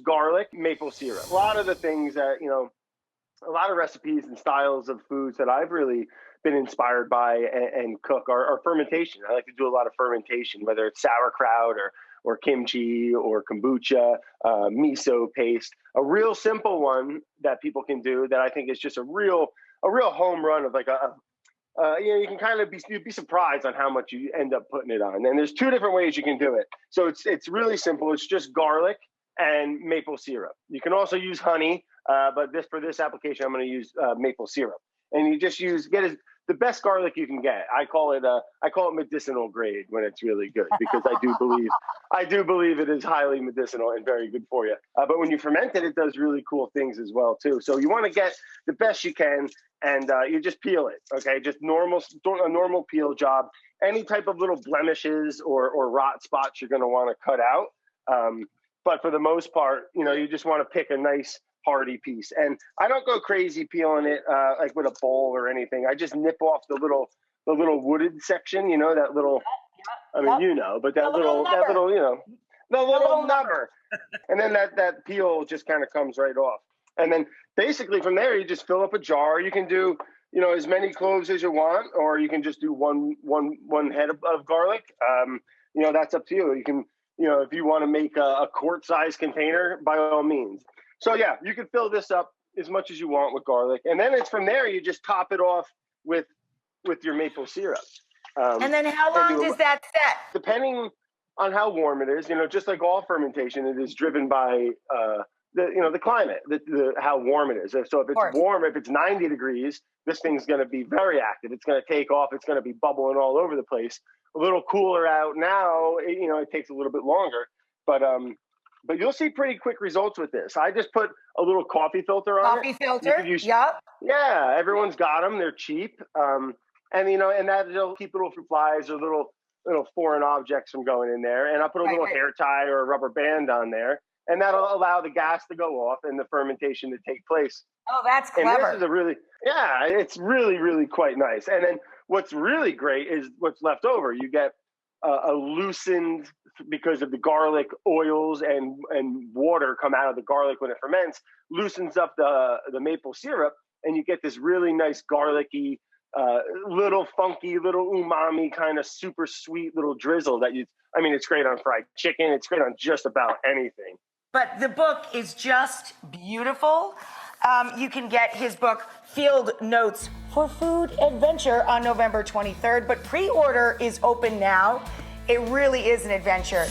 garlic, maple syrup. A lot of the things that, a lot of recipes and styles of foods that I've really been inspired by and cook are fermentation. I like to do a lot of fermentation, whether it's sauerkraut or kimchi or kombucha, miso paste. A real simple one that people can do that I think is just a real home run of like you can kind of be surprised on how much you end up putting it on. And there's two different ways you can do it. So it's really simple. It's just garlic and maple syrup. You can also use honey, but for this application, I'm going to use maple syrup. And you just the best garlic you can get. I call it medicinal grade when it's really good, because I do believe it is highly medicinal and very good for you. But when you ferment it, it does really cool things as well too. So you want to get the best you can, and you just peel it. Okay, just a normal peel job. Any type of little blemishes or rot spots you're going to want to cut out. But for the most part, you just want to pick a nice hearty piece. And I don't go crazy peeling it like with a bowl or anything. I just nip off the little wooded section, that little, but the little nubber. And then that peel just kind of comes right off. And then basically from there, you just fill up a jar. You can do, as many cloves as you want, or you can just do one head of garlic. That's up to you. You can, if you want to make a quart-sized container, by all means. So yeah, you can fill this up as much as you want with garlic, and then it's from there you just top it off with your maple syrup. And then how long does that set? Depending on how warm it is, just like all fermentation, it is driven by the climate, how warm it is. So if it's warm, if it's 90 degrees, this thing's going to be very active. It's going to take off. It's going to be bubbling all over the place. A little cooler out now, it takes a little bit longer, but you'll see pretty quick results with this. I just put a little coffee filter on it. Coffee filter? Yep. Yeah, everyone's got them. They're cheap. And that'll keep little flies or little foreign objects from going in there. And I'll put a little hair tie or a rubber band on there. And that'll allow the gas to go off and the fermentation to take place. Oh, that's clever. And this is it's really, really quite nice. And then what's really great is what's left over. You get a loosened, because of the garlic oils and water come out of the garlic when it ferments, loosens up the maple syrup, and you get this really nice garlicky, little funky, little umami kind of super sweet little drizzle it's great on fried chicken. It's great on just about anything. But the book is just beautiful. You can get his book, Field Notes for Food Adventure, on November 23rd, but pre-order is open now. It really is an adventure.